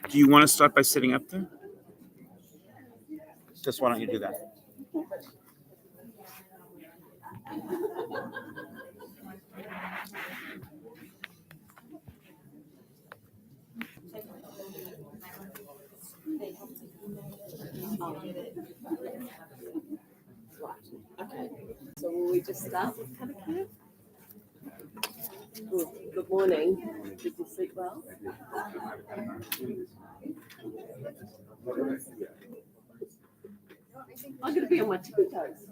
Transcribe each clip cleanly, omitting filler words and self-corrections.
Do you want to start by sitting up there? Just why don't you do that? Okay, so will we just start with Camapgin? Good morning. Did you sleep well? I'm going to be on my tippy toes.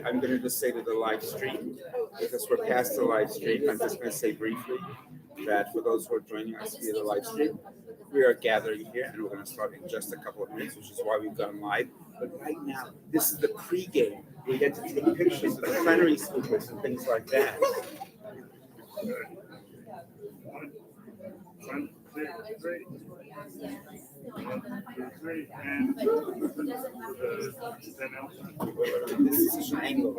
I'm going to just say to the live stream, because we're past the live stream, I'm just going to say briefly that for those who are joining us via the live stream, we are gathering here and we're going to start in just a couple of minutes, which is why we've gone live. But right now, this is the pre-game. We get to take pictures of the plenary speakers and things like that. This is an angle.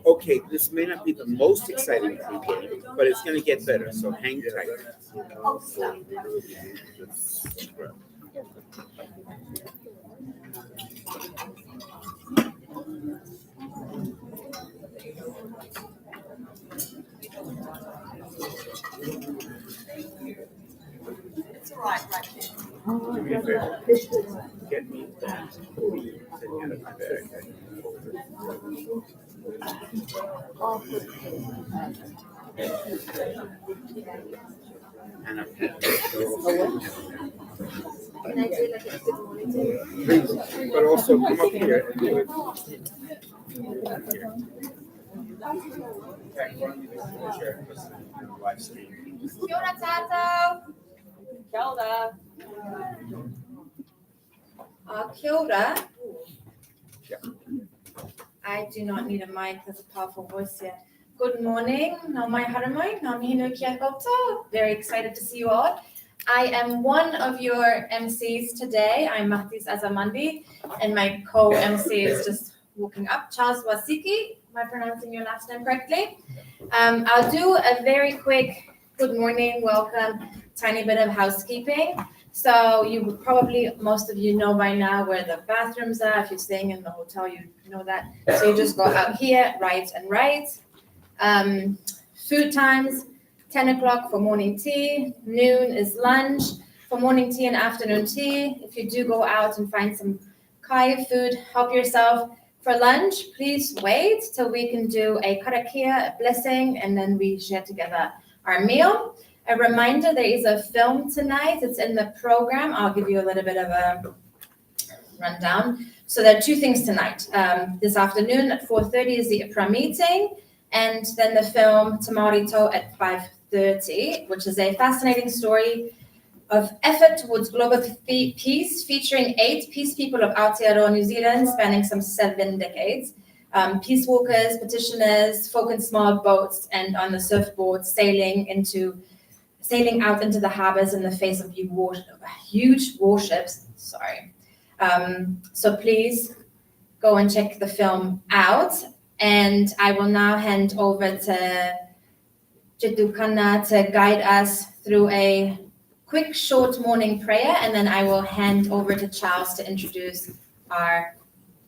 Okay, this may not be the most exciting pre-game, but it's going to get better, so hang tight. It's all right, Do me a favor. Get me that. And Can I do like a good morning to you? please, but also come up here and do it. Live stream. Kia ora tātou. Kia ora. Kia ora. Yeah. I do not need a mic. That's a powerful voice here. Good morning. Nā mai haramai. Nā mihi nui kia koutou. Very excited to see you all. I am one of your MCs today. I'm Mahtis Azamandi, and my co-MC is just walking up, Charles Wasiki. Am I pronouncing your last name correctly? I'll do a very quick good morning, welcome, tiny bit of housekeeping. So you would probably, most of you know by now where the bathrooms are. If you're staying in the hotel, you know that. So you just go out here, right and right. Food times, 10 o'clock for morning tea, noon is lunch. For morning tea and afternoon tea, if you do go out and find some kai food, help yourself. For lunch, please wait till we can do a karakia, a blessing, and then we share together our meal. A reminder, there is a film tonight. It's in the program. I'll give you a little bit of a rundown. So there are two things tonight. This afternoon at 4:30 is the IPRA meeting, and then the film Tamarito at 5:30, which is a fascinating story of effort towards global peace, featuring 8 peace people of Aotearoa, New Zealand, spanning some 7 decades. Peace walkers, petitioners, folk in small boats, and on the surfboard sailing out into the harbors in the face of huge warships. So please go and check the film out. And I will now hand over to Jidukana to guide us through a quick, short morning prayer, and then I will hand over to Charles to introduce our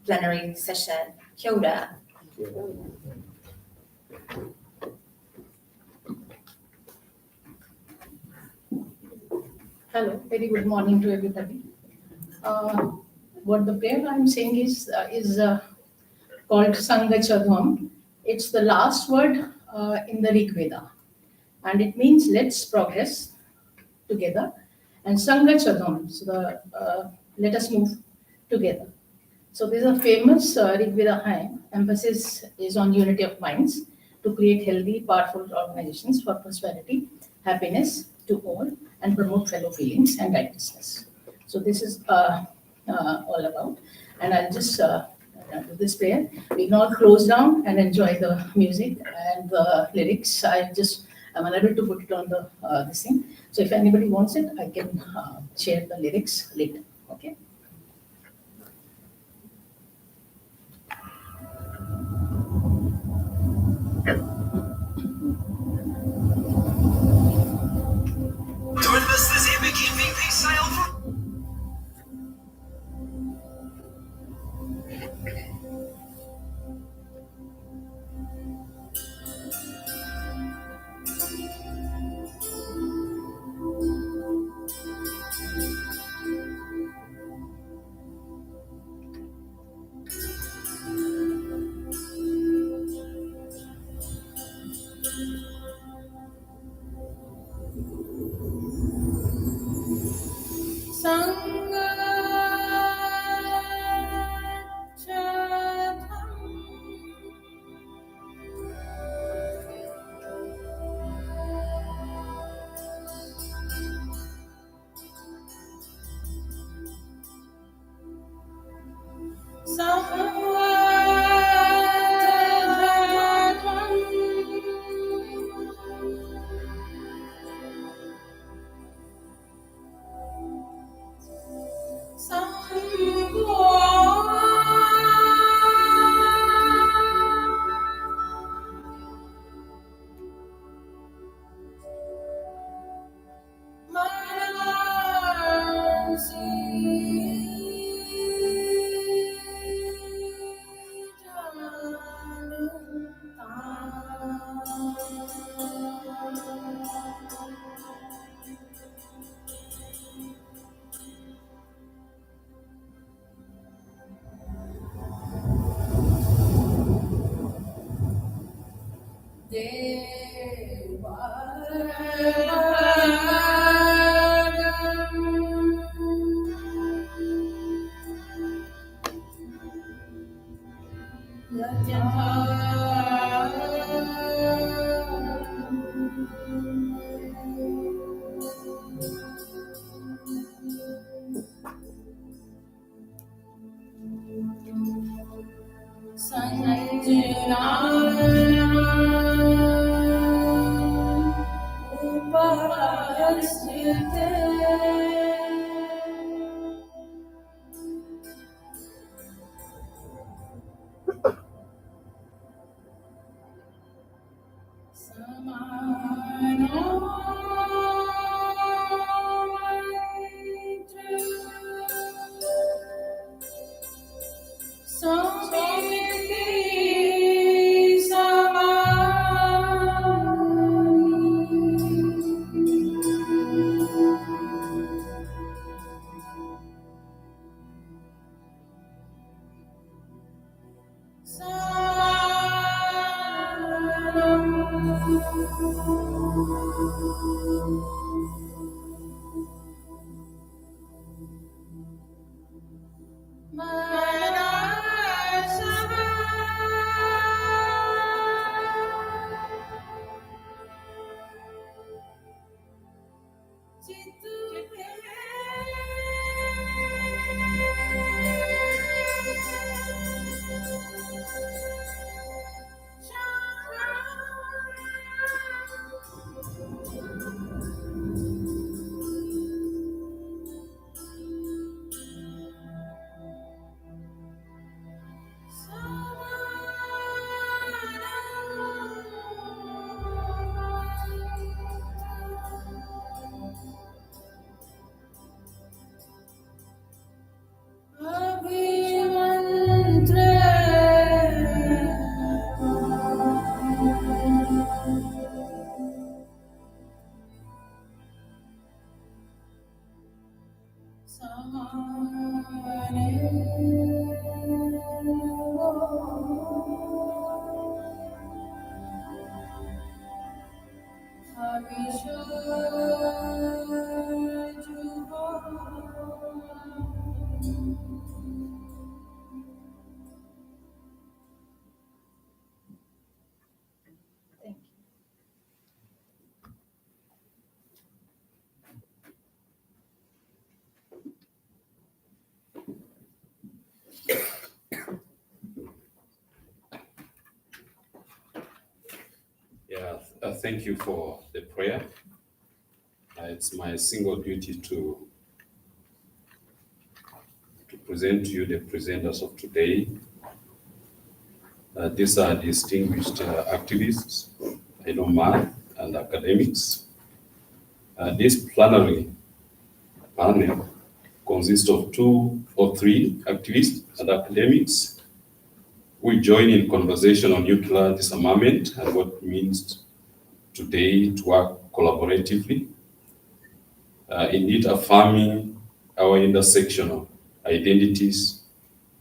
plenary session. Kia ora. Hello, very good morning to everybody. What the prayer I'm saying is called Sangachadham. It's the last word in the Rig Veda, and it means let's progress together. And Sangachadham, so let us move together. So there's a famous Rig Veda hymn. Emphasis is on unity of minds to create healthy, powerful organizations for prosperity, happiness to all, and promote fellow feelings and righteousness. So this is all about, and I'll just to this prayer. We can all close down and enjoy the music and the lyrics. I'm unable to put it on the this thing. So if anybody wants it, I can share the lyrics later. Okay. Thank you for the prayer. It's my single duty to present to you the presenters of today. These are distinguished activists, math and academics. This plenary panel consists of 2 or 3 activists and academics. We join in conversation on nuclear disarmament and what it means today to work collaboratively, indeed affirming our intersectional identities,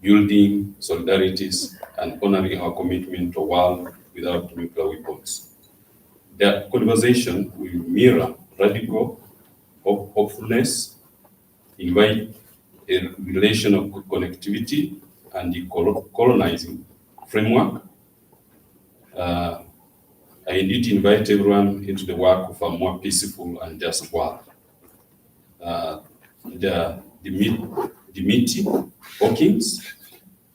building solidarities, and honoring our commitment to a world without nuclear weapons. The conversation will mirror radical hopefulness, invite a relation of connectivity and decolonizing framework. I indeed invite everyone into the work of a more peaceful and just world. The DimityHawkins,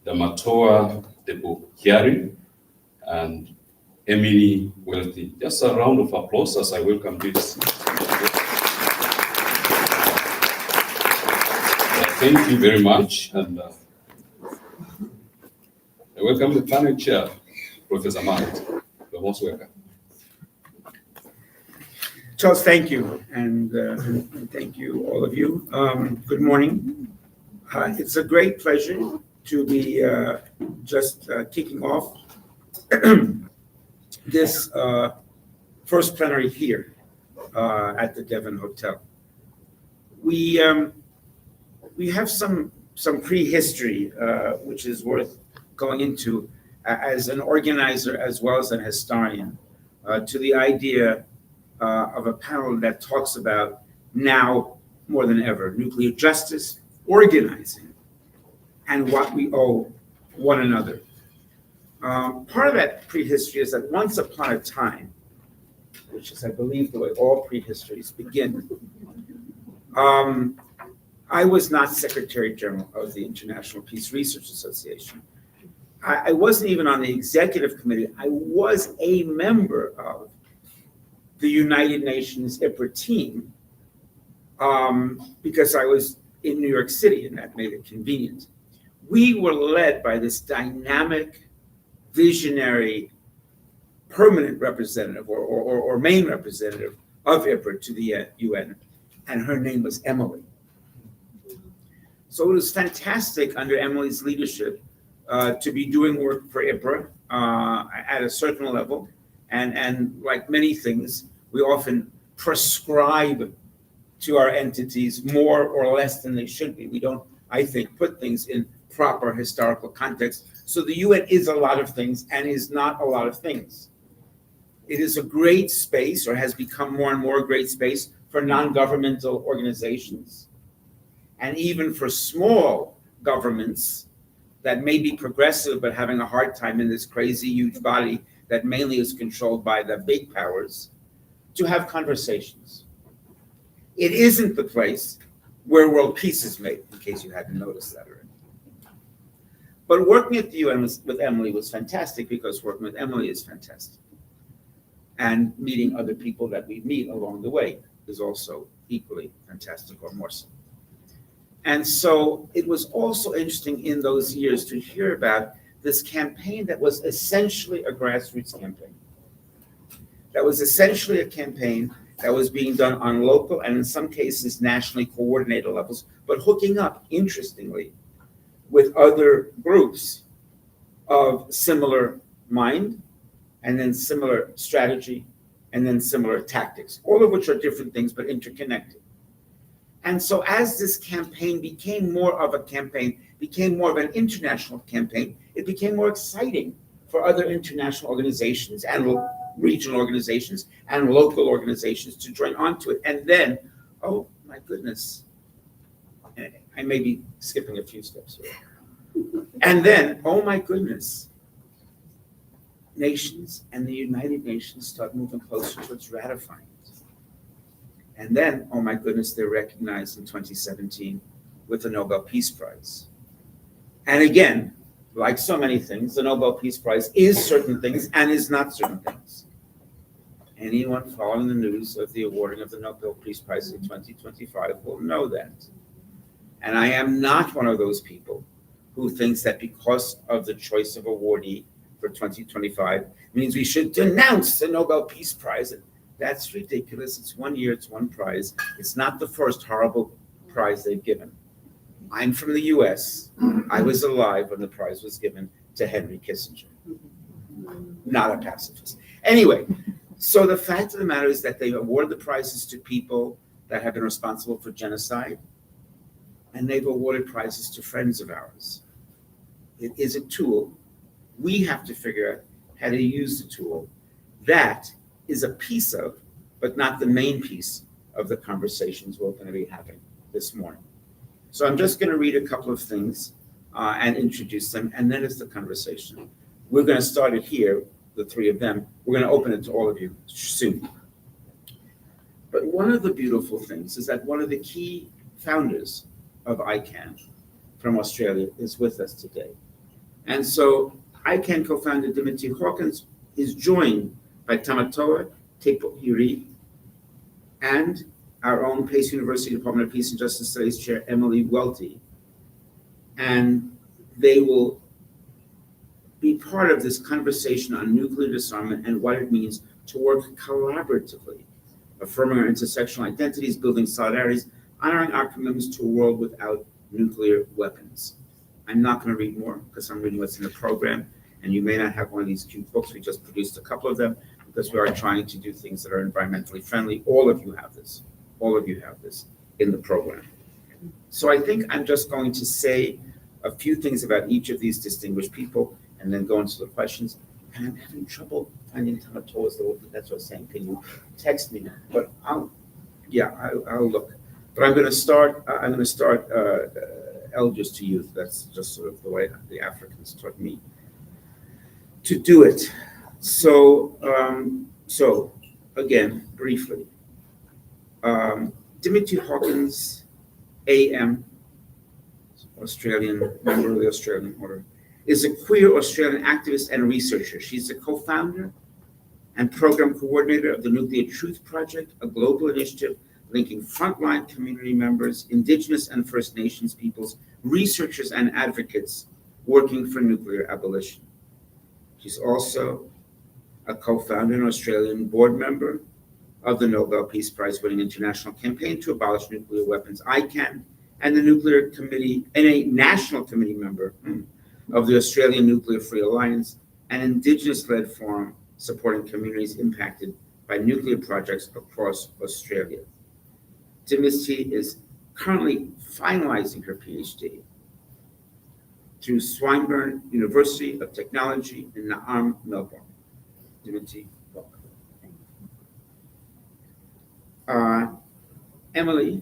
Tamatoa Tepuhiarii, and Emily Welty. Just a round of applause as I welcome this. Thank you very much, and I welcome the panel chair, Professor Matt. You're most welcome. Charles, thank you, and thank you, all of you. Good morning. It's a great pleasure to be just kicking off this first plenary here at the Devon Hotel. We have some prehistory, which is worth going into as an organizer as well as an historian, to the idea of a panel that talks about now more than ever nuclear justice, organizing, and what we owe one another. Part of that prehistory is that once upon a time, which is, I believe, the way all prehistories begin, I was not Secretary General of the International Peace Research Association. I wasn't even on the executive committee. I was a member of the United Nations IPRA team because I was in New York City, and that made it convenient. We were led by this dynamic, visionary, permanent representative or main representative of IPRA to the UN, and her name was Emily. So it was fantastic under Emily's leadership to be doing work for IPRA at a certain level. And like many things, we often prescribe to our entities more or less than they should be. We don't, I think, put things in proper historical context. So the UN is a lot of things and is not a lot of things. It is a great space, or has become more and more a great space, for non-governmental organizations, and even for small governments that may be progressive but having a hard time in this crazy, huge body that mainly is controlled by the big powers, to have conversations. It isn't the place where world peace is made, in case you hadn't noticed that already. But working at the UN with Emily was fantastic, because working with Emily is fantastic. And meeting other people that we meet along the way is also equally fantastic, or more so. And so it was also interesting in those years to hear about this campaign that was essentially a grassroots campaign. That was essentially a campaign that was being done on local and in some cases nationally coordinated levels, but hooking up, interestingly, with other groups of similar mind, and then similar strategy, and then similar tactics, all of which are different things but interconnected. And so as this campaign became more of a campaign, became more of an international campaign, it became more exciting for other international organizations and regional organizations and local organizations to join onto it. And then, oh my goodness, I may be skipping a few steps here. And then, oh my goodness, nations and the United Nations start moving closer towards ratifying it. And then, oh my goodness, they're recognized in 2017 with the Nobel Peace Prize. And again, like so many things, the Nobel Peace Prize is certain things and is not certain things. anyone following the news of the awarding of the Nobel Peace Prize in 2025 will know that. And I am not one of those people who thinks that because of the choice of awardee for 2025 means we should denounce the Nobel Peace Prize. That's ridiculous. It's 1 year, it's one prize. It's not the first horrible prize they've given. I'm from the US. I was alive when the prize was given to Henry Kissinger. Not a pacifist. Anyway, so the fact of the matter is that they've awarded the prizes to people that have been responsible for genocide, and they've awarded prizes to friends of ours. It is a tool. We have to figure out how to use the tool. That is a piece of, but not the main piece of the conversations we're going to be having this morning. So I'm just going to read a couple of things and introduce them, and then it's the conversation. We're going to start it here, the three of them. We're going to open it to all of you soon. But one of the beautiful things is that one of the key founders of ICAN from Australia is with us today. And so ICAN co-founder DimityHawkins is joined by Tamatoa Tepuhiarii and our own Pace University Department of Peace and Justice Studies Chair, Emily Welty. And they will be part of this conversation on nuclear disarmament and what it means to work collaboratively, affirming our intersectional identities, building solidarities, honoring our commitments to a world without nuclear weapons. I'm not going to read more because I'm reading what's in the program, and you may not have one of these cute books. We just produced a couple of them because we are trying to do things that are environmentally friendly. All of you have this. All of you have this in the program. So I think I'm just going to say a few things about each of these distinguished people and then go into the questions. And I'm having trouble finding Tamatoa's little, that's what I was saying. Can you text me now? But I'll look. But I'm going to start elders to youth. That's just sort of the way the Africans taught me to do it. So again, briefly, DimityHawkins, AM, Australian, member of the Australian Order, is a queer Australian activist and researcher. She's the co-founder and program coordinator of the Nuclear Truth Project, a global initiative linking frontline community members, Indigenous and First Nations peoples, researchers and advocates working for nuclear abolition. She's also a co-founder and Australian board member of the Nobel Peace Prize winning international campaign to abolish nuclear weapons, ICAN, and the Nuclear Committee, and a national committee member of the Australian Nuclear Free Alliance, an Indigenous-led forum supporting communities impacted by nuclear projects across Australia. Dimity is currently finalizing her PhD through Swinburne University of Technology in Naarm, Melbourne. Dimity, welcome. Emily,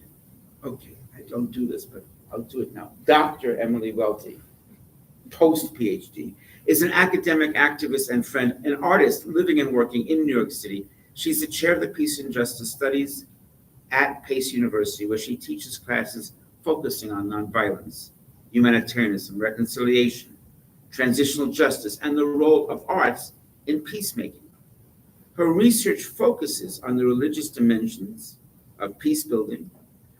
okay, I don't do this, but I'll do it now. Dr. Emily Welty, post-PhD, is an academic, activist, and friend, an artist living and working in New York City. She's the chair of the Peace and Justice Studies at Pace University, where she teaches classes focusing on nonviolence, humanitarianism, reconciliation, transitional justice, and the role of arts in peacemaking. Her research focuses on the religious dimensions of peace building,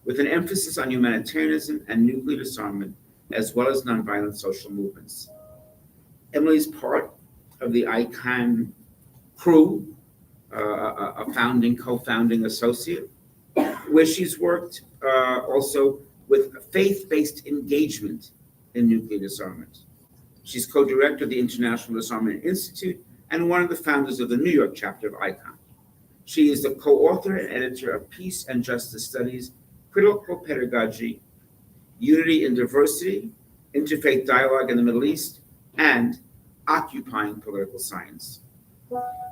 with an emphasis on humanitarianism and nuclear disarmament, as well as nonviolent social movements. Emily's part of the ICAN crew, a co-founding associate, where she's worked also with faith-based engagement in nuclear disarmament. She's co-director of the International Disarmament Institute and one of the founders of the New York chapter of ICAN. She is the co-author and editor of Peace and Justice Studies, Critical Pedagogy, Unity and Diversity, Interfaith Dialogue in the Middle East, and Occupying Political Science.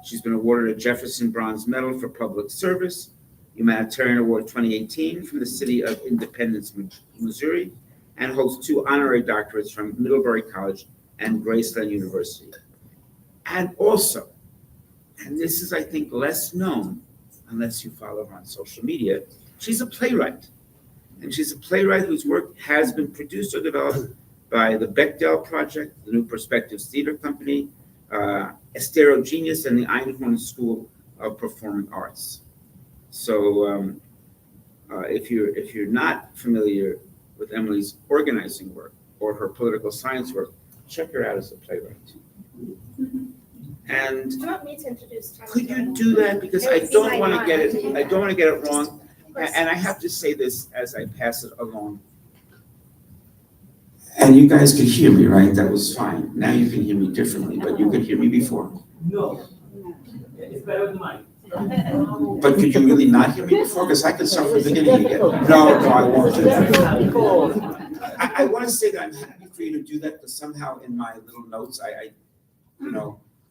She's been awarded a Jefferson Bronze Medal for Public Service, Humanitarian Award 2018 from the City of Independence, Missouri, and holds 2 honorary doctorates from Middlebury College and Graceland University. And also, and this is, I think, less known unless you follow her on social media, she's a playwright. And she's a playwright whose work has been produced or developed by the Bechdel Project, the New Perspectives Theater Company, Estero Genius, and the Einhorn School of performing arts. So if you're not familiar with Emily's organizing work or her political science work, check her out as a playwright. And Do you want me to introduce Tamatoa? could you do that? Because I don't want to get it, I don't want to get it wrong. And I have to say this as I pass it along. And you guys could hear me, right? That was fine. Now you can hear me differently, but you could hear me before. No. It's better than mine. But could you really not hear me before? Because I could start from the beginning again. No, I won't do that. I want to say that I'm happy for you to do that, because somehow in my little notes, I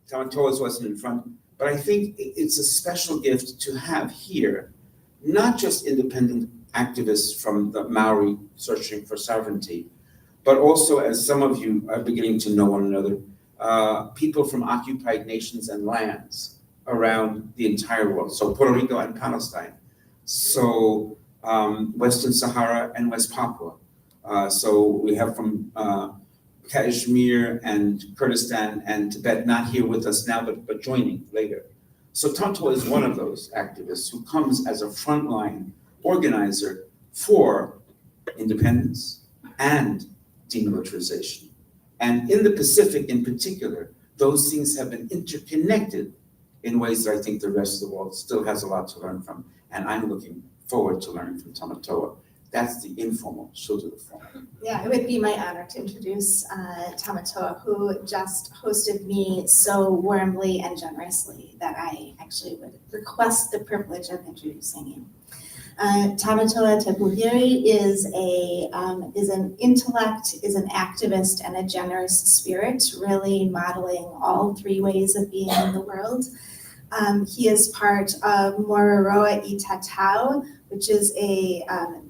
Tamatoa's wasn't in front, but I think it's a special gift to have here, not just independent activists from the Maori searching for sovereignty, but also, as some of you are beginning to know one another, people from occupied nations and lands around the entire world. So Puerto Rico and Palestine. So Western Sahara and West Papua. So we have from Kashmir and Kurdistan and Tibet, not here with us now, but joining later. So Tamatoa is one of those activists who comes as a frontline organizer for independence and demilitarization. And in the Pacific in particular, those things have been interconnected in ways that I think the rest of the world still has a lot to learn from. And I'm looking forward to learning from Tamatoa. That's the informal, she'll do the formal. Yeah, it would be my honor to introduce Tamatoa, who just hosted me so warmly and generously that I actually would request the privilege of introducing you. Tamatoa Tepuhiarii is an intellect, is an activist, and a generous spirit, really modeling all three ways of being in the world. He is part of Mororoa I Tatau, which is a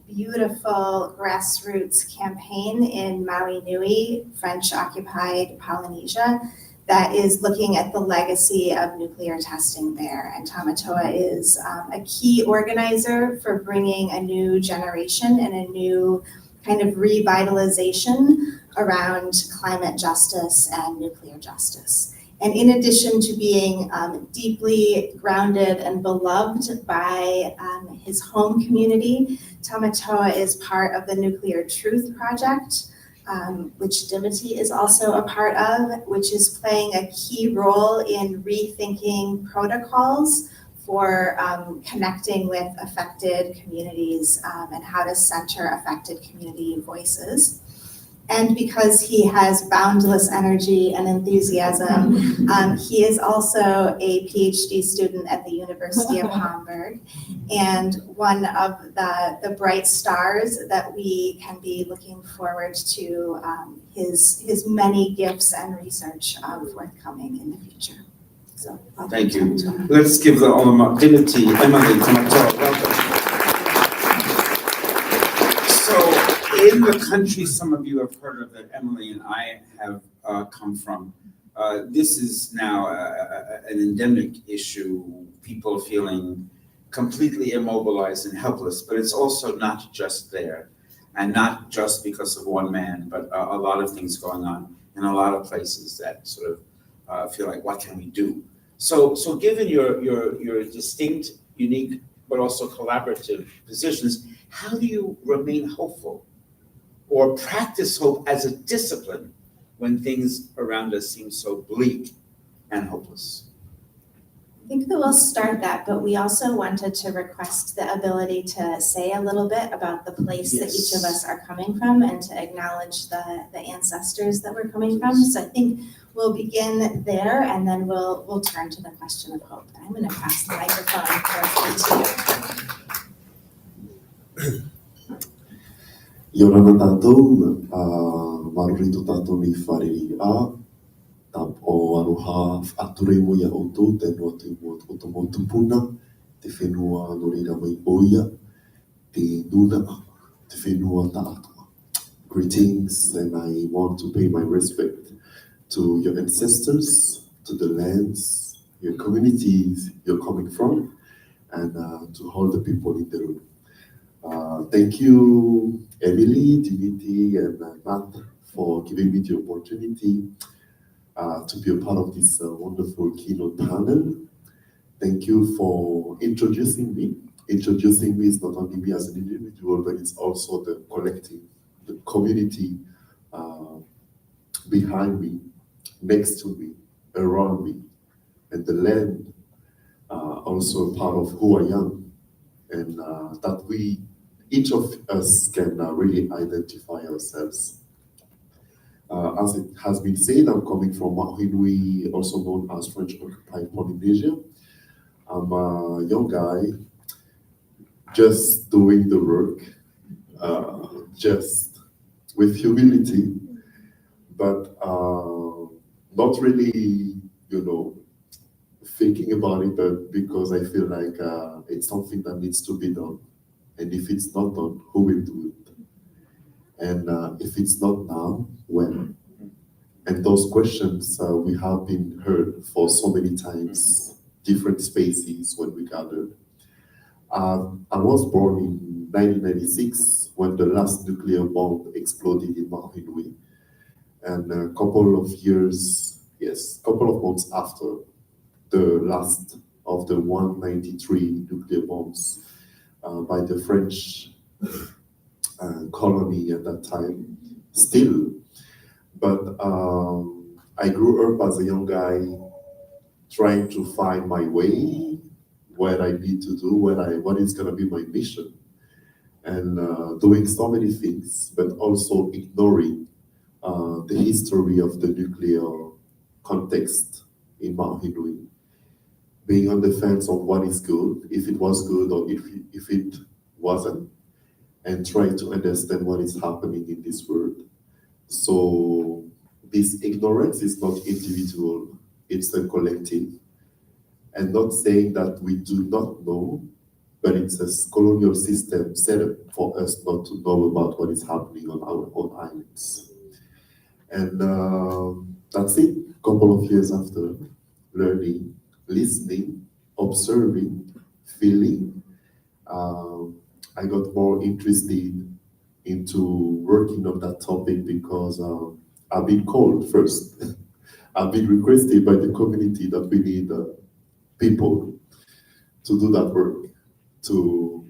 beautiful grassroots campaign in Maui Nui, French-occupied Polynesia, that is looking at the legacy of nuclear testing there. And Tamatoa is a key organizer for bringing a new generation and a new kind of revitalization around climate justice and nuclear justice. And in addition to being deeply grounded and beloved by his home community, Tamatoa is part of the Nuclear Truth Project, which Dimity is also a part of, which is playing a key role in rethinking protocols for connecting with affected communities and how to center affected community voices. And because he has boundless energy and enthusiasm, he is also a PhD student at the University of Hamburg, and one of the bright stars that we can be looking forward to his many gifts and research forthcoming in the future. So thank you. Let's give the alma Dimity, Emily, Tamatoa, welcome. In the country some of you have heard of that Emily and I have come from, this is now an endemic issue, people feeling completely immobilized and helpless, but it's also not just there, and not just because of one man, but a lot of things going on in a lot of places that sort of feel like, what can we do? So given your distinct, unique, but also collaborative positions, how do you remain hopeful or practice hope as a discipline when things around us seem so bleak and hopeless? I think that we'll start that, but we also wanted to request the ability to say a little bit about the place that each of us are coming from and to acknowledge the ancestors that we're coming from. So I think we'll begin there, and then we'll turn to the question of hope. And I'm going to pass the microphone to you. Yorana tātou, marurito tātou ni whariri tap o aroha ature mo ia oto, te noa tu mo o mo tupuna, te whenua norira mai oia, te nuna, te whenua tātua. Greetings, and I want to pay my respect to your ancestors, to the lands, your communities you're coming from, and to all the people in the room. Thank you, Emily, Dimity, and Matt for giving me the opportunity to be a part of this wonderful keynote panel. Thank you for introducing me. Introducing me is not only me as an individual, but it's also the collective, the community behind me, next to me, around me, and the land also part of who I am, and that we, each of us can really identify ourselves. As it has been said, I'm coming from Mahinui, also known as French-occupied Polynesia. I'm a young guy, just doing the work, just with humility, but not really, thinking about it, but because I feel like it's something that needs to be done. And if it's not done, who will do it? And if it's not now, when? And those questions we have been heard for so many times, different spaces when we gathered. I was born in 1996 when the last nuclear bomb exploded in Mahinui. And a couple of months after, the last of the 193 nuclear bombs by the French colony at that time, still. But I grew up as a young guy trying to find my way, what I need to do, what is going to be my mission, and doing so many things, but also ignoring the history of the nuclear context in Mahinui. Being on the fence of what is good, if it was good or if it wasn't, and trying to understand what is happening in this world. So this ignorance is not individual, it's a collective. And not saying that we do not know, but it's a colonial system set up for us not to know about what is happening on our own islands. And that's it. A couple of years after, learning, listening, observing, feeling, I got more interested into working on that topic because I've been called first. I've been requested by the community that we need people to do that work, to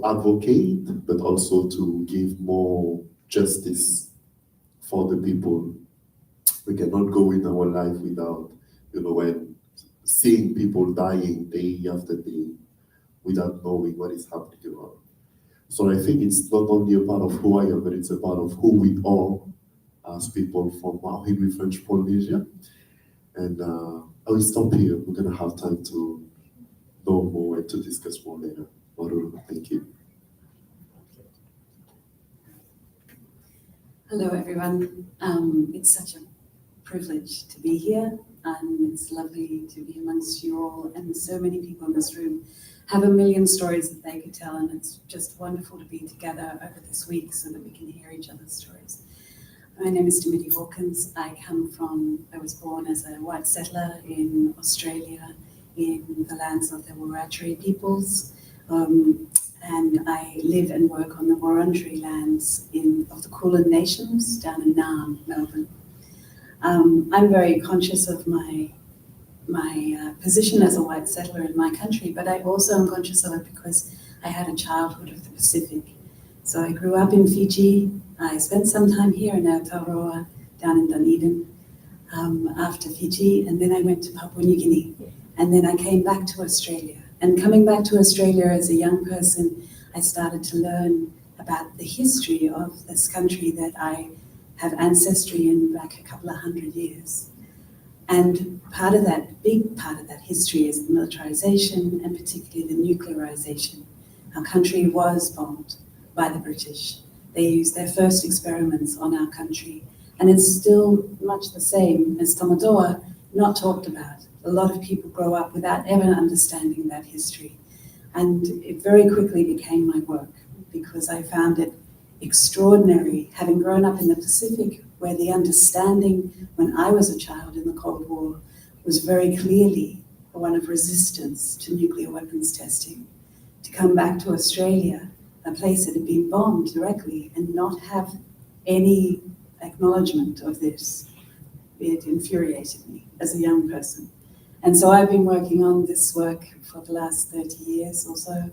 advocate, but also to give more justice for the people. We cannot go in our life without, when seeing people dying day after day without knowing what is happening around. So I think it's not only a part of who I am, but it's a part of who we are as people from Mahinui, French Polynesia. And I will stop here. We're going to have time to know more and to discuss more later. Thank you. Hello, everyone. It's such a privilege to be here, and it's lovely to be amongst you all. And so many people in this room have a million stories that they could tell, and it's just wonderful to be together over this week so that we can hear each other's stories. My name is DimityHawkins. I was born as a white settler in Australia in the lands of the Wiradjuri peoples. And I live and work on the Wurundjeri lands of the Kulin Nations down in Naarm, Melbourne. I'm very conscious of my position as a white settler in my country, but I also am conscious of it because I had a childhood of the Pacific. So I grew up in Fiji. I spent some time here in Aotearoa, down in Dunedin, after Fiji, and then I went to Papua New Guinea, and then I came back to Australia. And coming back to Australia as a young person, I started to learn about the history of this country that I have ancestry in back a couple of 100 years. And big part of that history is the militarization, and particularly the nuclearization. Our country was bombed by the British. They used their first experiments on our country, and it's still much the same as Tamatoa, not talked about. A lot of people grow up without ever understanding that history. And it very quickly became my work because I found it extraordinary, having grown up in the Pacific, where the understanding when I was a child in the Cold War was very clearly one of resistance to nuclear weapons testing. To come back to Australia, a place that had been bombed directly, and not have any acknowledgement of this, it infuriated me as a young person. And so I've been working on this work for the last 30 years or so,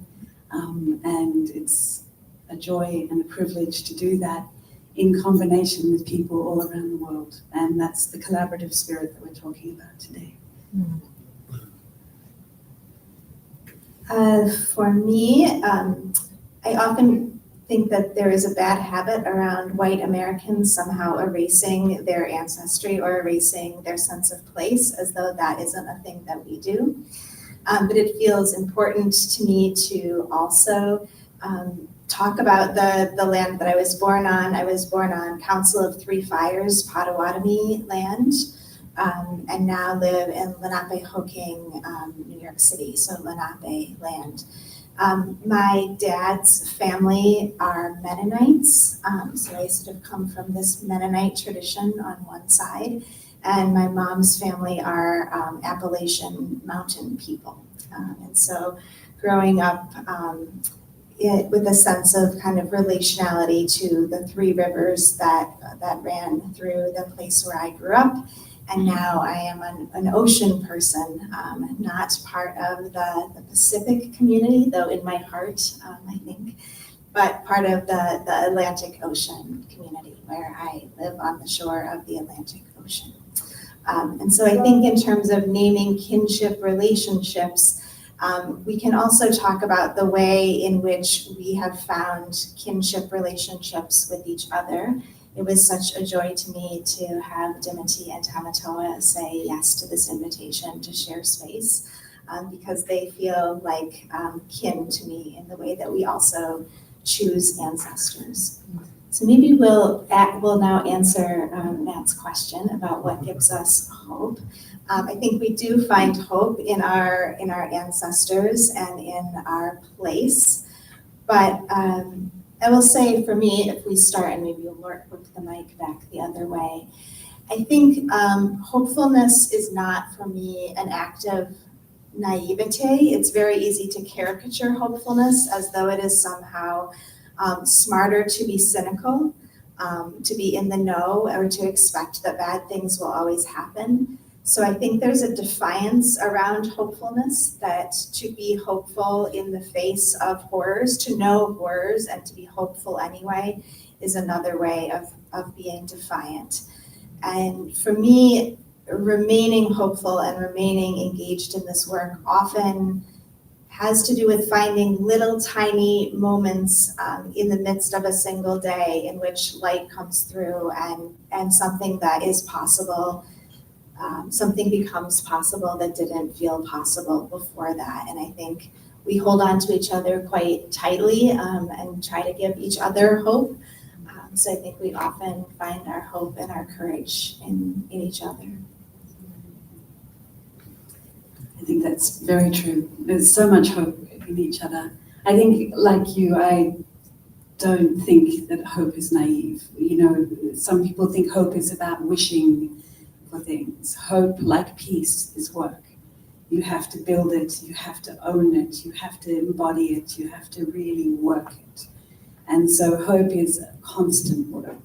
and it's a joy and a privilege to do that in combination with people all around the world. And that's the collaborative spirit that we're talking about today. For me, I often think that there is a bad habit around white Americans somehow erasing their ancestry or erasing their sense of place, as though that isn't a thing that we do. But it feels important to me to also talk about the land that I was born on. I was born on Council of Three Fires, Potawatomi land, and now live in Lenapehoking, New York City, so Lenape land. My dad's family are Mennonites, so I sort of come from this Mennonite tradition on one side, and my mom's family are Appalachian mountain people. And so growing up with a sense of kind of relationality to the three rivers that ran through the place where I grew up. And now I am an ocean person, not part of the Pacific community, though in my heart, I think, but part of the Atlantic Ocean community where I live on the shore of the Atlantic Ocean. And so I think in terms of naming kinship relationships, we can also talk about the way in which we have found kinship relationships with each other. It was such a joy to me to have Dimity and Tamatoa say yes to this invitation to share space, because they feel like kin to me in the way that we also choose ancestors. So maybe we'll now answer Matt's question about what gives us hope. I think we do find hope in our ancestors and in our place, but I will say for me, if we start, and maybe we'll work the mic back the other way, I think hopefulness is not for me an act of naivete. It's very easy to caricature hopefulness as though it is somehow smarter to be cynical, to be in the know, or to expect that bad things will always happen. So I think there's a defiance around hopefulness, that to be hopeful in the face of horrors, to know horrors and to be hopeful anyway, is another way of being defiant. And for me, remaining hopeful and remaining engaged in this work often has to do with finding little tiny moments in the midst of a single day in which light comes through and something that is possible, something becomes possible that didn't feel possible before that. And I think we hold on to each other quite tightly and try to give each other hope. So I think we often find our hope and our courage in each other. I think that's very true. There's so much hope in each other. I think, like you, I don't think that hope is naive. You know, some people think hope is about wishing for things. Hope, like peace, is work. You have to build it, you have to own it, you have to embody it, you have to really work it. And so hope is constant work,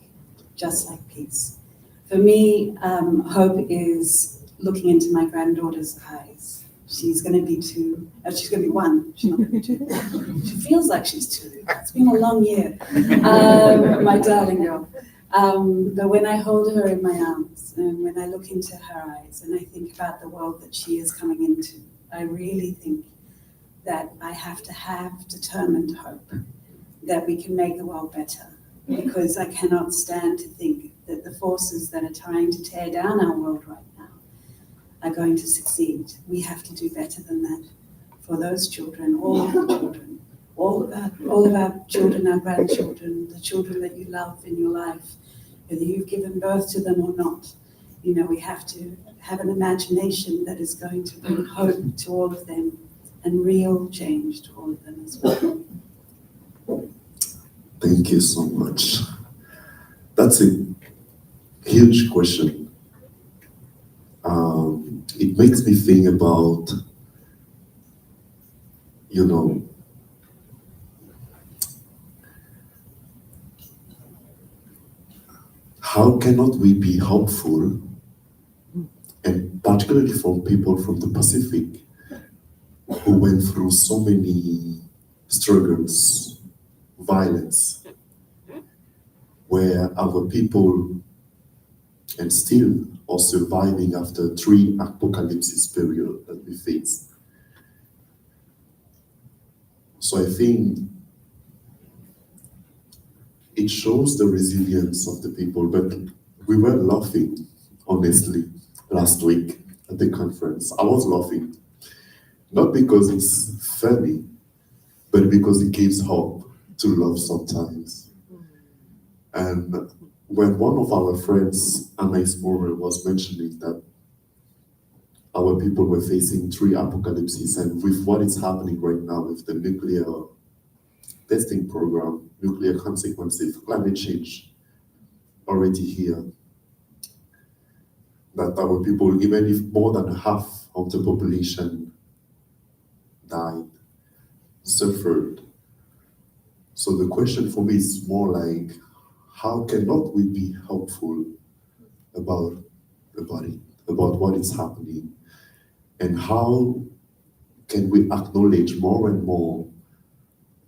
just like peace. For me, hope is looking into my granddaughter's eyes. She's going to be 2. She's going to be 1. She's not going to be 2. She feels like she's 2. It's been a long year. My darling girl. But when I hold her in my arms and when I look into her eyes and I think about the world that she is coming into, I really think that I have to have determined hope that we can make the world better, because I cannot stand to think that the forces that are trying to tear down our world right now are going to succeed. We have to do better than that for those children, all of the children, all of our children, our grandchildren, the children that you love in your life, whether you've given birth to them or not. You know, we have to have an imagination that is going to bring hope to all of them and real change to all of them as well. Thank you so much. That's a huge question. It makes me think about, you know, how cannot we be hopeful and particularly for people from the Pacific who went through so many struggles, violence, where our people and still are surviving after 3 apocalypses period that we faced. So I think it shows the resilience of the people, but we were laughing, honestly, last week at the conference. I was laughing, not because it's funny, but because it gives hope to love sometimes. And when one of our friends, Emily Welty, was mentioning that our people were facing 3 apocalypses, and with what is happening right now with the nuclear testing program, nuclear consequences, climate change already here, that our people, even if more than half of the population died, suffered. So the question for me is more like, how cannot we be helpful about it, about what is happening, and how can we acknowledge more and more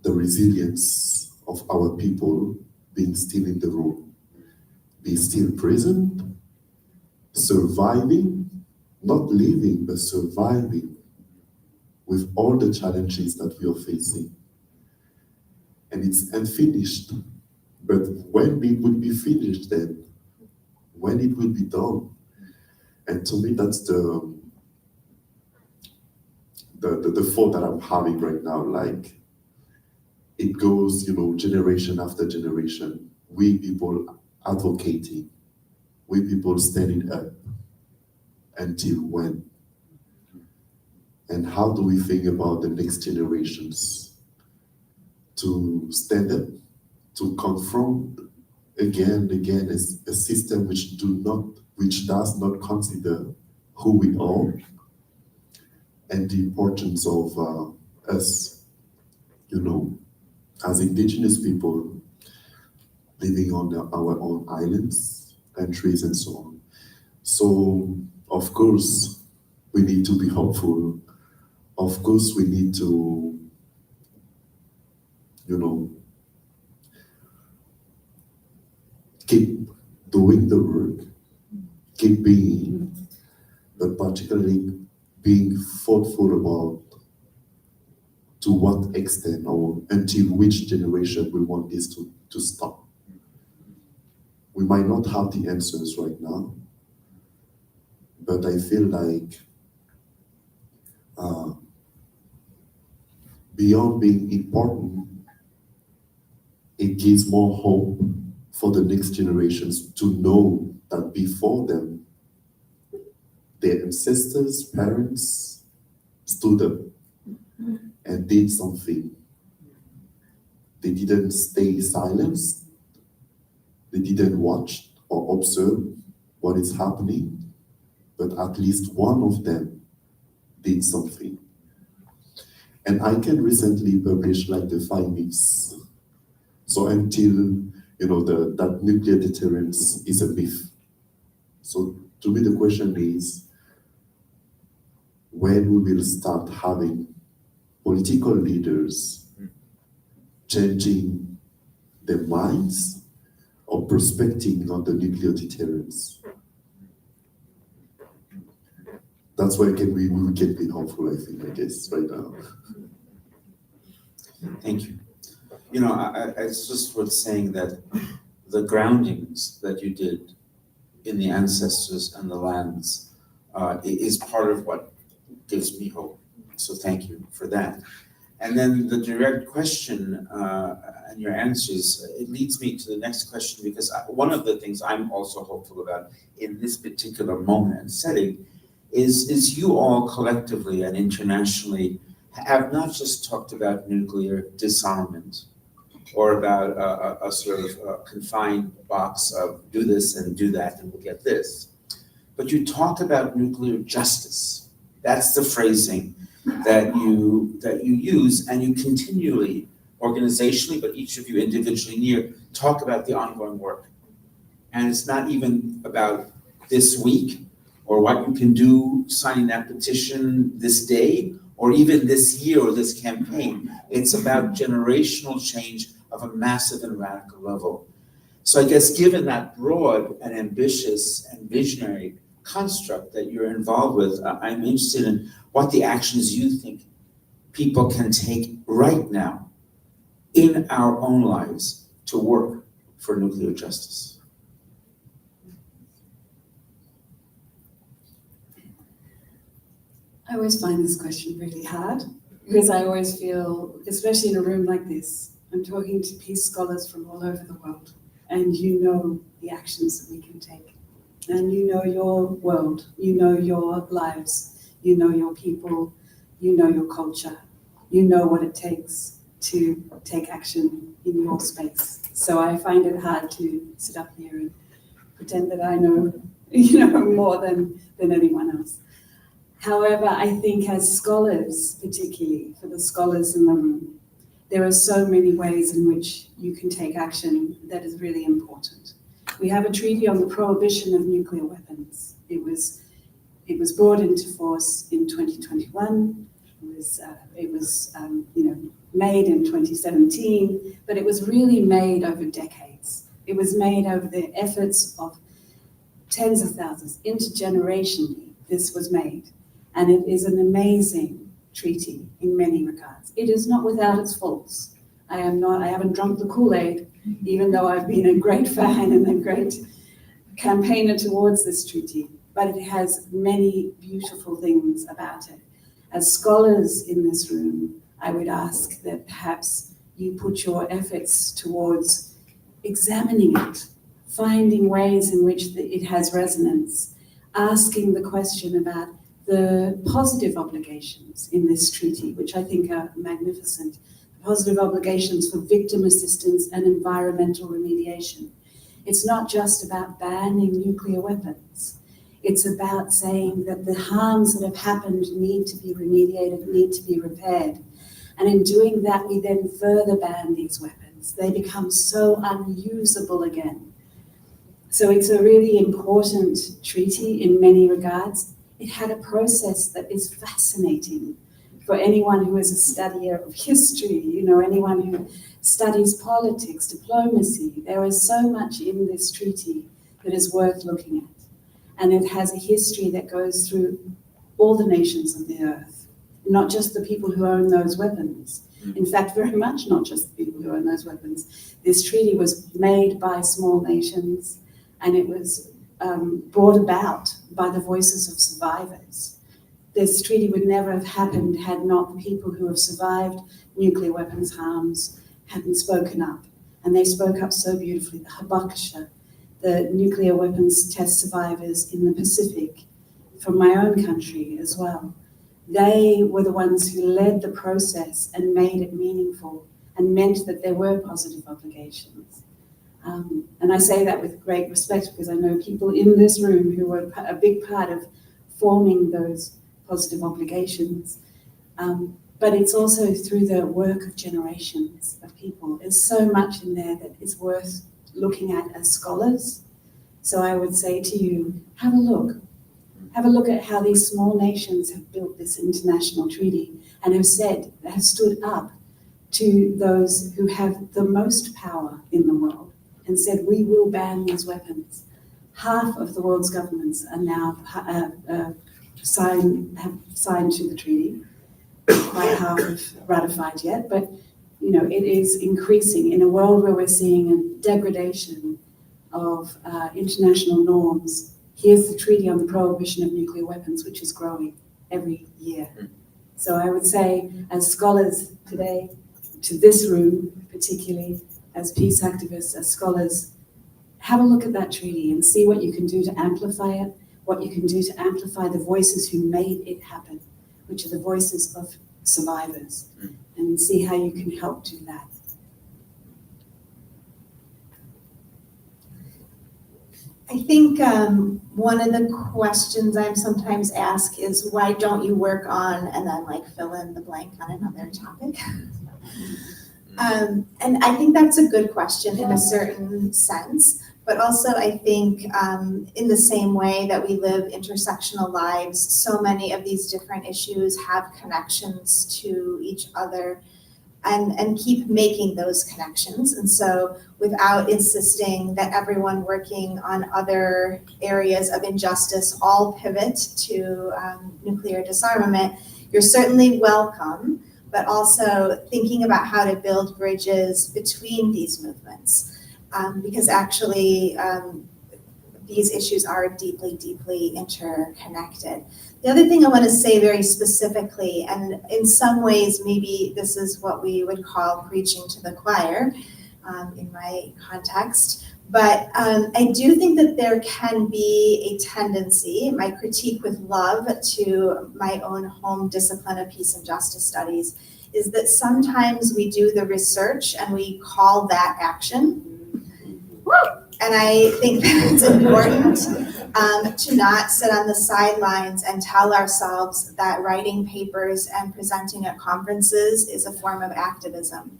the resilience of our people being still in the room, being still present, surviving, not living, but surviving with all the challenges that we are facing. And it's unfinished, but when it will be finished then, when it will be done, and to me that's the thought that I'm having right now, like it goes, generation after generation, we people advocating, we people standing up, until when? And how do we think about the next generations to stand up, to confront again a system which does not consider who we are and the importance of us, as indigenous people living on our own islands, countries, and so on. So, of course, we need to be hopeful. Of course, we need to, keep doing the work, keep being, but particularly being thoughtful about to what extent or until which generation we want this to stop. We might not have the answers right now, but I feel like beyond being important, it gives more hope for the next generations to know that before them, their ancestors, parents stood up and did something. They didn't stay silent. They didn't watch or observe what is happening, but at least one of them did something. And ICAN recently published like the 5 myths. So until, that nuclear deterrence is a myth. So to me, the question is, when we will start having political leaders changing their minds or perspective on the nuclear deterrence? That's where we can be hopeful, I think, I guess, right now. Thank you. It's just worth saying that the groundings that you did in the ancestors and the lands is part of what gives me hope. So thank you for that. And then the direct question and your answers, it leads me to the next question, because one of the things I'm also hopeful about in this particular moment and setting is you all collectively and internationally have not just talked about nuclear disarmament or about a sort of confined box of do this and do that and we'll get this, but you talked about nuclear justice. That's the phrasing that you use, and you continually, organizationally, but each of you individually talk about the ongoing work. And it's not even about this week or what you can do signing that petition this day, or even this year or this campaign. It's about generational change of a massive and radical level. So I guess given that broad and ambitious and visionary construct that you're involved with, I'm interested in what the actions you think people can take right now in our own lives to work for nuclear justice. I always find this question really hard because I always feel, especially in a room like this, I'm talking to peace scholars from all over the world, and you know the actions that we can take. And you know your world, you know your lives, you know your people, you know your culture, you know what it takes to take action in your space. So I find it hard to sit up here and pretend that I know, more than anyone else. However, I think as scholars, particularly for the scholars in the room, there are so many ways in which you can take action that is really important. We have a treaty on the prohibition of nuclear weapons. It was brought into force in 2021. It was made in 2017, but it was really made over decades. It was made over the efforts of tens of thousands, intergenerationally. This was made. And it is an amazing treaty in many regards. It is not without its faults. I haven't drunk the Kool-Aid, even though I've been a great fan and a great campaigner towards this treaty, but it has many beautiful things about it. As scholars in this room, I would ask that perhaps you put your efforts towards examining it, finding ways in which it has resonance, asking the question about the positive obligations in this treaty, which I think are magnificent, positive obligations for victim assistance and environmental remediation. It's not just about banning nuclear weapons. It's about saying that the harms that have happened need to be remediated, need to be repaired. And in doing that, we then further ban these weapons. They become so unusable again. So it's a really important treaty in many regards. It had a process that is fascinating for anyone who is a studier of history, anyone who studies politics, diplomacy. There is so much in this treaty that is worth looking at. And it has a history that goes through all the nations of the earth, not just the people who own those weapons. In fact, very much not just the people who own those weapons. This treaty was made by small nations, and it was brought about by the voices of survivors. This treaty would never have happened had not the people who have survived nuclear weapons harms hadn't spoken up. And they spoke up so beautifully. The Habakasha, the nuclear weapons test survivors in the Pacific, from my own country as well. They were the ones who led the process and made it meaningful and meant that there were positive obligations. And I say that with great respect because I know people in this room who were a big part of forming those positive obligations. But it's also through the work of generations of people. There's so much in there that is worth looking at as scholars. So I would say to you, have a look. Have a look at how these small nations have built this international treaty and have stood up to those who have the most power in the world and said, we will ban these weapons. Half of the world's governments are now have signed to the treaty. Quite half have ratified yet, but it is increasing in a world where we're seeing a degradation of international norms. Here's the Treaty on the Prohibition of Nuclear Weapons, which is growing every year. So I would say, as scholars today, to this room particularly, as peace activists, as scholars, have a look at that treaty and see what you can do to amplify it, what you can do to amplify the voices who made it happen, which are the voices of survivors, and see how you can help do that. I think one of the questions I'm sometimes asked is, why don't you work on, and then fill in the blank on another topic? And I think that's a good question in a certain sense, But also I think in the same way that we live intersectional lives, so many of these different issues have connections to each other and keep making those connections. And so without insisting that everyone working on other areas of injustice all pivot to nuclear disarmament, you're certainly welcome, but also thinking about how to build bridges between these movements. Because actually these issues are deeply, deeply interconnected. The other thing I want to say very specifically, and in some ways maybe this is what we would call preaching to the choir in my context, but I do think that there can be a tendency, my critique with love to my own home discipline of peace and justice studies, is that sometimes we do the research and we call that action. And I think that it's important to not sit on the sidelines and tell ourselves that writing papers and presenting at conferences is a form of activism.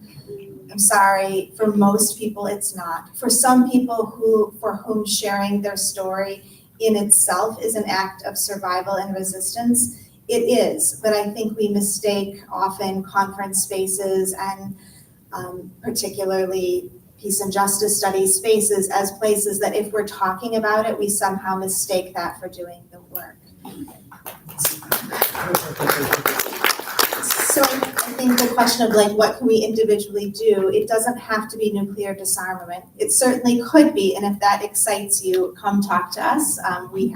I'm sorry, for most people it's not. For some people for whom sharing their story in itself is an act of survival and resistance, it is. But I think we mistake often conference spaces and particularly peace and justice studies spaces as places that if we're talking about it, we somehow mistake that for doing the work. So I think the question of like, what can we individually do? It doesn't have to be nuclear disarmament. It certainly could be, and if that excites you, come talk to us. We've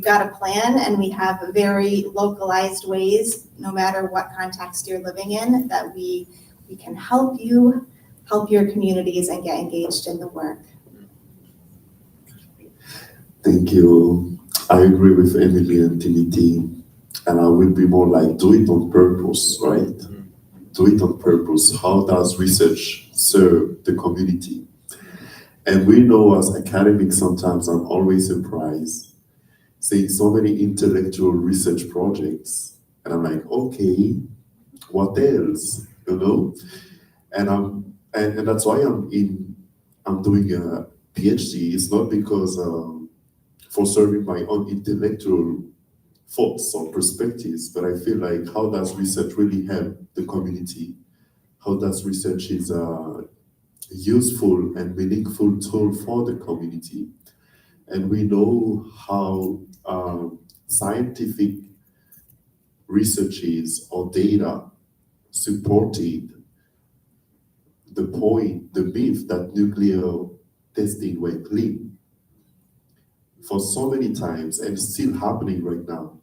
got a plan, and we have very localized ways, no matter what context you're living in, that we can help you, help your communities, and get engaged in the work. Thank you. I agree with Emily and Dimity, and I will be more like, do it on purpose, right? Do it on purpose. How does research serve the community? And we know as academics, sometimes I'm always surprised seeing so many intellectual research projects, and I'm like, okay, what else, you know? And that's why I'm doing a PhD. It's not because for serving my own intellectual thoughts or perspectives, but I feel like, how does research really help the community? How does research is a useful and meaningful tool for the community? And we know how scientific researches or data supported the myth that nuclear testing went clean for so many times, and still happening right now.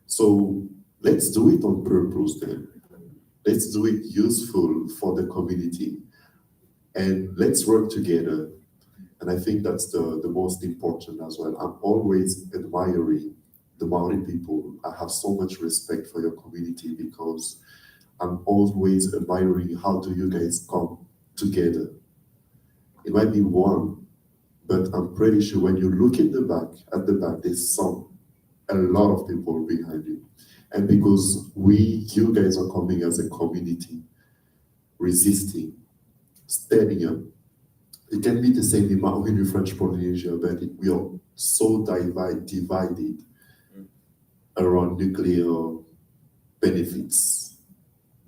So let's do it on purpose then. Let's do it useful for the community, and let's work together. And I think that's the most important as well. I'm always admiring the Maori people. I have so much respect for your community because I'm always admiring how do you guys come together. It might be one, but I'm pretty sure when you look at the back, there's a lot of people behind you. And because you guys are coming as a community, resisting, standing up. It can be the same in Maori in French Polynesia, but we are so divided around nuclear benefits,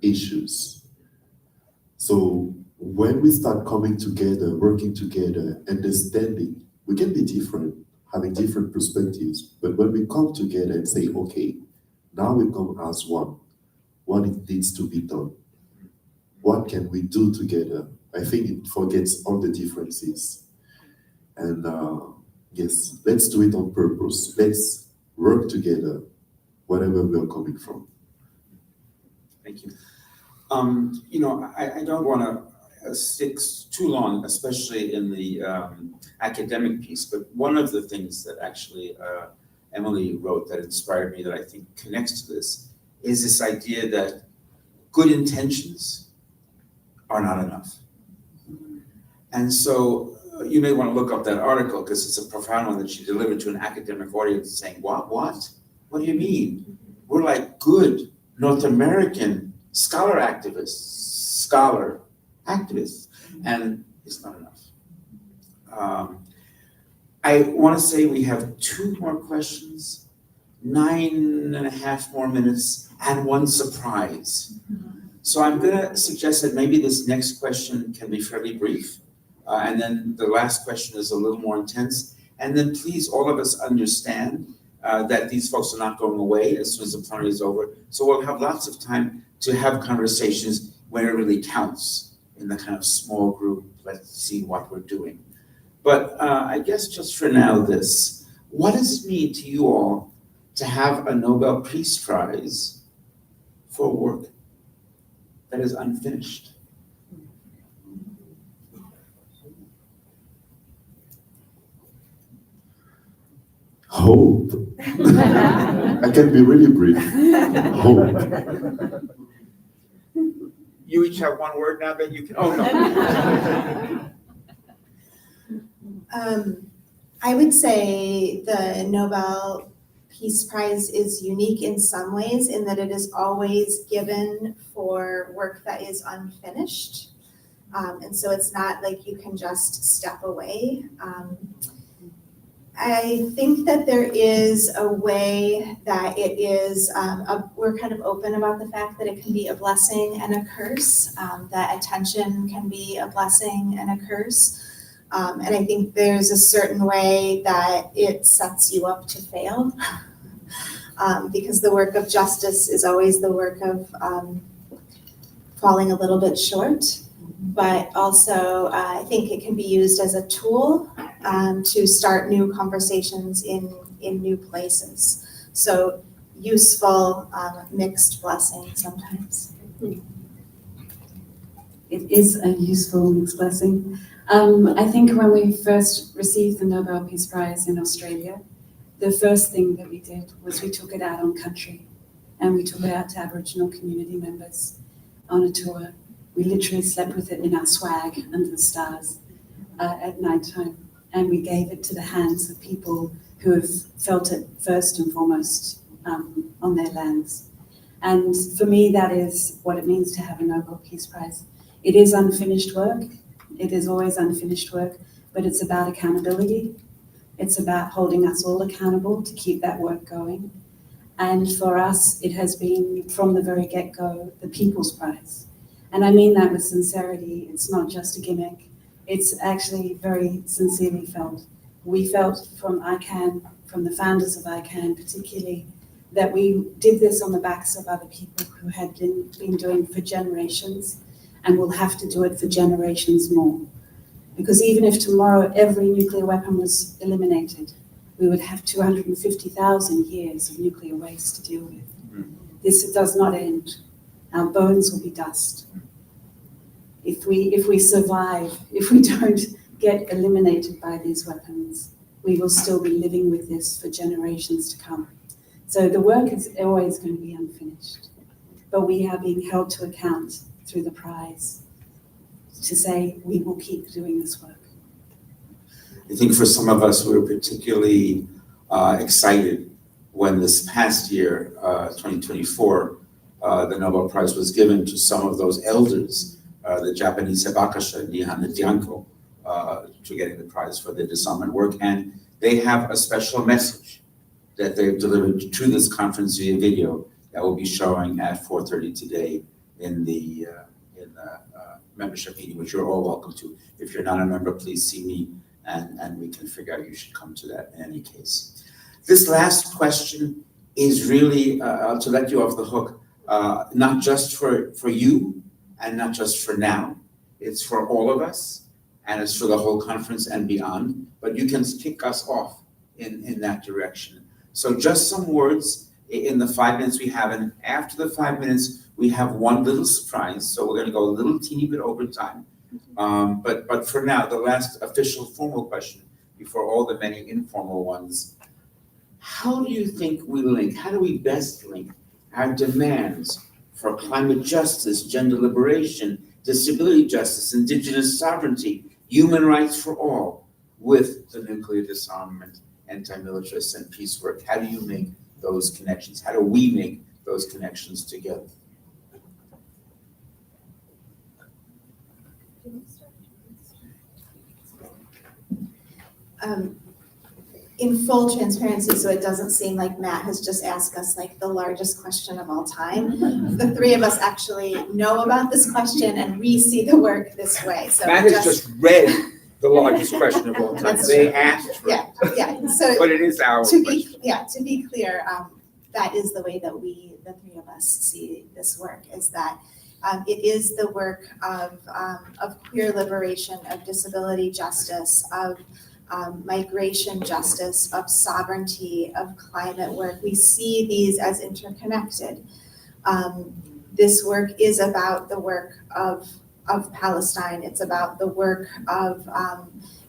issues. So when we start coming together, working together, understanding, we can be different, having different perspectives, but when we come together and say, okay, now we come as one, what it needs to be done, what can we do together? I think it forgets all the differences. And yes, let's do it on purpose. Let's work together, wherever we are coming from. Thank you. I don't want to stick too long, especially in the academic piece, but one of the things that actually Emily wrote that inspired me that I think connects to this is this idea that good intentions are not enough. And so you may want to look up that article because it's a profound one that she delivered to an academic audience saying, what? What do you mean? We're like good North American scholar activists, and it's not enough. I want to say we have 2 more questions, 9.5 more minutes, and 1 surprise. So I'm going to suggest that maybe this next question can be fairly brief, and then the last question is a little more intense. And then please, all of us understand that these folks are not going away as soon as the plenary is over. So we'll have lots of time to have conversations when it really counts in the kind of small group, let's see what we're doing. But I guess just for now this, what does it mean to you all to have a Nobel Peace Prize for work that is unfinished? Hope. I can be really brief. Hope. You each have 1 word now that you can, oh no. I would say the Nobel Peace Prize is unique in some ways in that it is always given for work that is unfinished. And so it's not like you can just step away. I think that there is a way that it is, we're kind of open about the fact that it can be a blessing and a curse, that attention can be a blessing and a curse. And I think there's a certain way that it sets you up to fail, because the work of justice is always the work of falling a little bit short. But also, I think it can be used as a tool to start new conversations in new places. So useful, mixed blessing sometimes. It is a useful mixed blessing. I think when we first received the Nobel Peace Prize in Australia, the first thing that we did was we took it out on country, and we took it out to Aboriginal community members on a tour. We literally slept with it in our swag under the stars at night time, and we gave it to the hands of people who have felt it first and foremost on their lands. And for me, that is what it means to have a Nobel Peace Prize. It is unfinished work. It is always unfinished work, but it's about accountability. It's about holding us all accountable to keep that work going. And for us, it has been, from the very get-go, the People's Prize. And I mean that with sincerity. It's not just a gimmick. It's actually very sincerely felt. We felt from ICAN, from the founders of ICAN particularly, that we did this on the backs of other people who had been doing for generations, and will have to do it for generations more. Because even if tomorrow every nuclear weapon was eliminated, we would have 250,000 years of nuclear waste to deal with. This does not end. Our bones will be dust. If we survive, if we don't get eliminated by these weapons, we will still be living with this for generations to come. So the work is always going to be unfinished, but we are being held to account through the prize to say we will keep doing this work. I think for some of us, we were particularly excited when this past year, 2024, the Nobel Prize was given to some of those elders, the Japanese Hebakasha, Nihon and Dianko, to getting the prize for their disarmament work. And they have a special message that they've delivered to this conference via video that will be showing at 4:30 today in the membership meeting, which you're all welcome to. If you're not a member, please see me, and we can figure out you should come to that in any case. This last question is really to let you off the hook, not just for you and not just for now. It's for all of us, and it's for the whole conference and beyond, but you can kick us off in that direction. So just some words in the 5 minutes we have, and after the 5 minutes, we have one little surprise, so we're gonna go a little teeny bit over time. But for now, the last official formal question before all the many informal ones. How do you think we link, how do we best link our demands for climate justice, gender liberation, disability justice, indigenous sovereignty, human rights for all, with the nuclear disarmament, anti-militarist, and peace work? How do you make those connections? How do we make those connections together? in full transparency, so it doesn't seem like Matt has just asked us like the largest question of all time. The three of us actually know about this question and we see the work this way. So Matt has just read the largest question of all time. That's They true. asked for it, yeah. So but it is our to question. be clear, that is the way that we, the three of us, see this work. Is that it is the work of queer liberation, of disability justice, of migration justice, of sovereignty, of climate work. We see these as interconnected. This work is about the work of Palestine. It's about the work of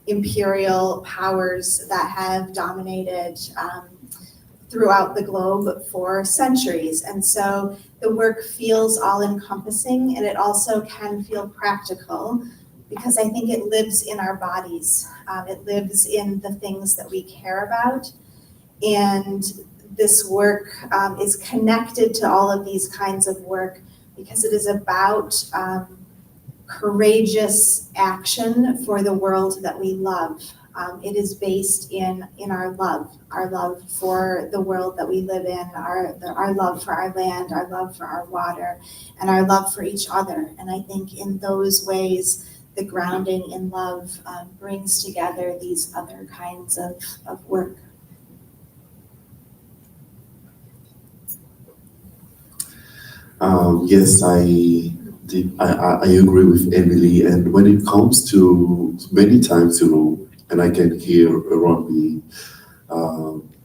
imperial powers that have dominated throughout the globe for centuries. And so the work feels all-encompassing, and it also can feel practical because I think it lives in our bodies. It lives in the things that we care about. And this work is connected to all of these kinds of work because it is about courageous action for the world that we love. It is based in our love for the world that we live in, our love for our land, our love for our water, and our love for each other. And I think in those ways, the grounding in love brings together these other kinds of work. Yes, I agree with Emily. And when it comes to many times, and I can hear around me,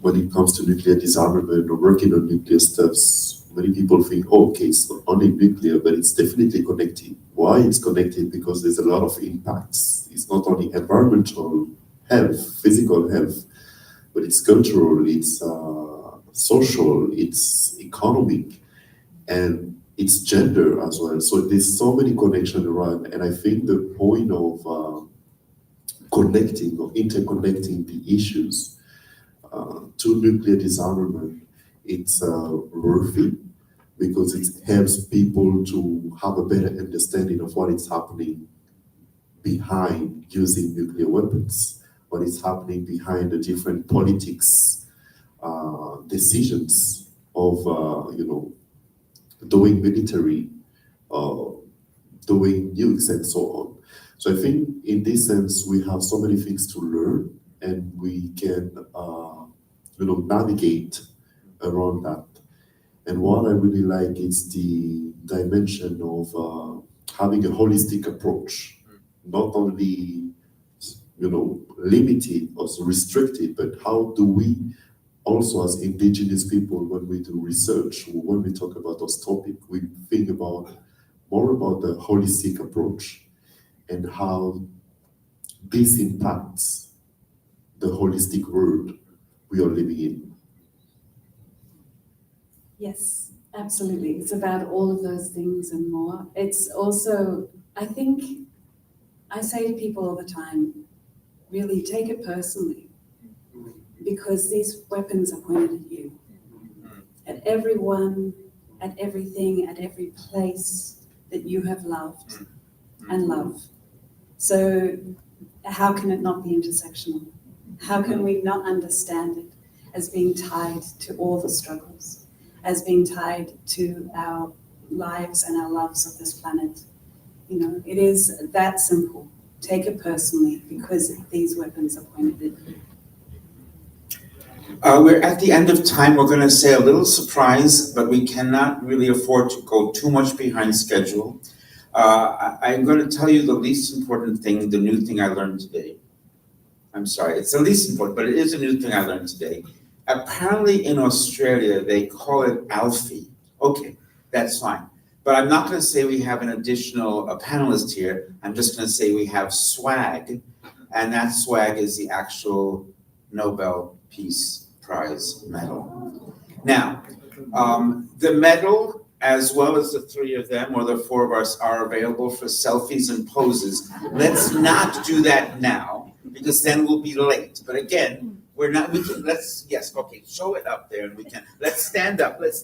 when it comes to nuclear disarmament or working on nuclear stuffs, many people think, oh, okay, it's not only nuclear, but it's definitely connected. Why it's connected? Because there's a lot of impacts. It's not only environmental health, physical health, but it's cultural, it's social, it's economic, and it's gender as well. So there's so many connections around, and I think the point of connecting or interconnecting the issues to nuclear disarmament, it's worthy because it helps people to have a better understanding of what is happening behind using nuclear weapons, what is happening behind the different politics decisions of doing military, doing nukes and so on. So I think in this sense, we have so many things to learn and we can, navigate around that. And what I really like is the dimension of having a holistic approach, not only, limited or restricted, but how do we also as indigenous people, when we do research, or when we talk about those topics, we think more about the holistic approach and how this impacts the holistic world we are living in. Yes, absolutely. It's about all of those things and more. It's also, I think, I say to people all the time, really take it personally, because these weapons are pointed at you, at everyone, at everything, at every place that you have loved and love. So how can it not be intersectional? How can we not understand it as being tied to all the struggles, as being tied to our lives and our loves of this planet? It is that simple. Take it personally, because these weapons are pointed at you. We're at the end of time. We're going to say a little surprise, but we cannot really afford to go too much behind schedule. I'm going to tell you the least important thing, the new thing I learned today. I'm sorry, it's the least important, but it is a new thing I learned today. Apparently in Australia, they call it Alfie. Okay, that's fine. But I'm not going to say we have an additional panelist here. I'm just going to say we have swag, and that swag is the actual Nobel Peace Prize medal. Now, the medal, as well as the three of them, or the four of us, are available for selfies and poses. Let's not do that now, because then we'll be late. But again, show it up there, and we can, let's stand up. This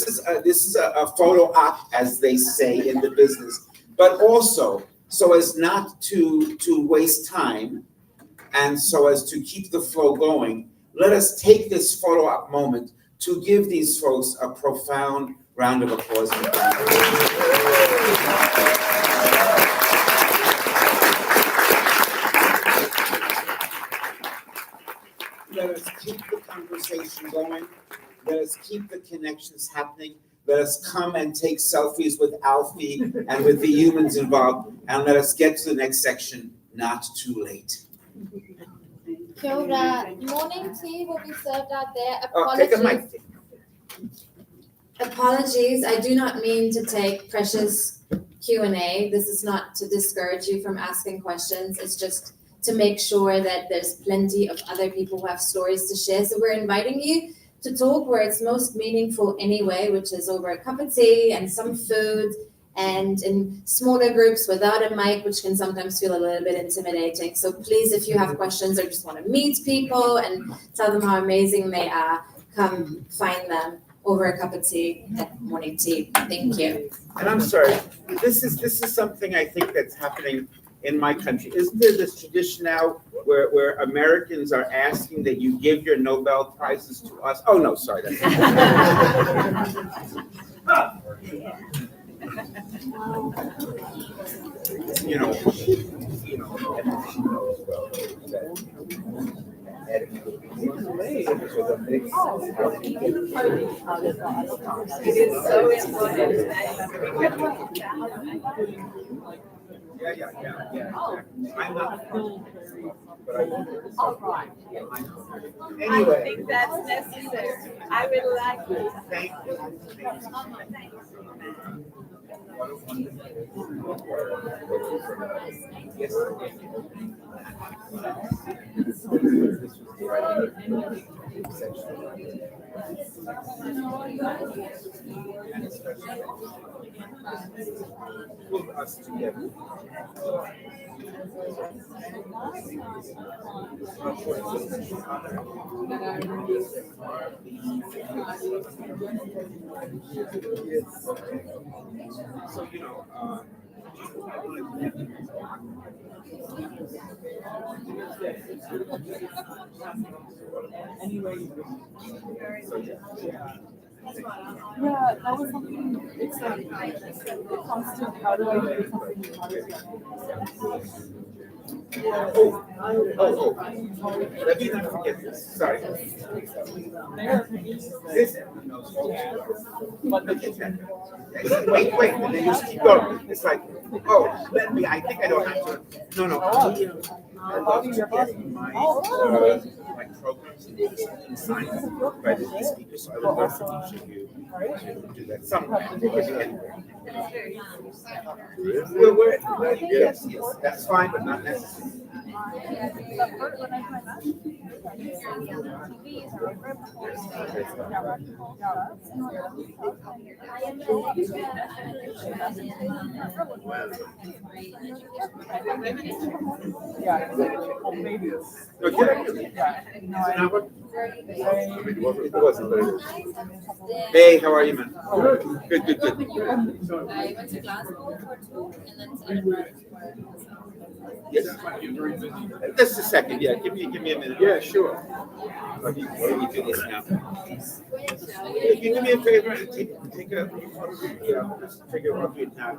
is a photo op, as they say in the business, but also, so as not to waste time, And so as to keep the flow going, let us take this photo op moment to give these folks a profound round of applause. Let us keep the conversation going. Let us keep the connections happening. Let us come and take selfies with Alfie and with the humans involved. And let us get to the next section, not too late. Kia ora. Morning tea will be served out there. Take a mic. Apologies, I do not mean to take precious Q&A. This is not to discourage you from asking questions. It's just to make sure that there's plenty of other people who have stories to share. So we're inviting you to talk where it's most meaningful anyway, which is over a cup of tea and some food, and in smaller groups without a mic, which can sometimes feel a little bit intimidating. So please, if you have questions or just want to meet people and tell them how amazing they are, come find them over a cup of tea at morning tea. Thank you. And I'm sorry, this is something I think that's happening in my country. Isn't there this tradition now where Americans are asking that you give your Nobel Prizes to us? Oh, no, sorry. That's you know, It is so important. Yeah. I'm not. But I Anyway. I think that's necessary. I would like to. Thank you. Yes. Pull us together. So, you know, yeah, that was something. It's a constant. How do I do something? Oh. Let me not forget this. Sorry. This. Wait. And then you just keep going. It's like, let me. I think I don't have to. No. I love to get my programs in science by the speakers. So I would love for each of you to do that somewhere. Yes, that's fine, but not necessary. No, did I do it? It wasn't, but it is. Hey, how are you, man? Good. I went to Glasgow for 2 and then to Edinburgh for. Yes. Just a second. Yeah, give me a minute. Yeah, sure. Let me do this now. If you do me a favor and take a photo, just take a photo of it now.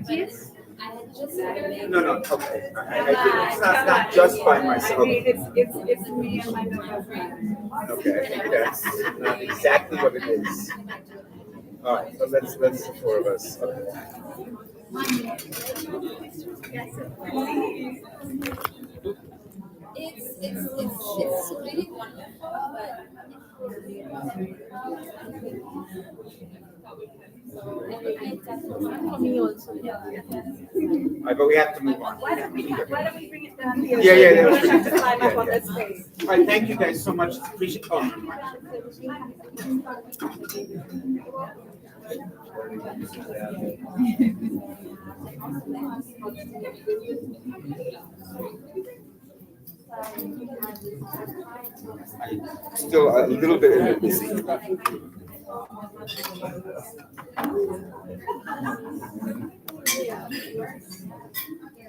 Yes. I had just No, okay. It's not just by myself. I mean, it's me and my Nobel friend. Okay, that's not exactly what it is. All right, so that's the four of us. Okay. It's really wonderful, but for me also. All right, but we have to move on. Why don't we bring it down here? Yeah. We don't have to climb up on this space. All right, thank you guys so much. Appreciate. I'm still a little bit busy.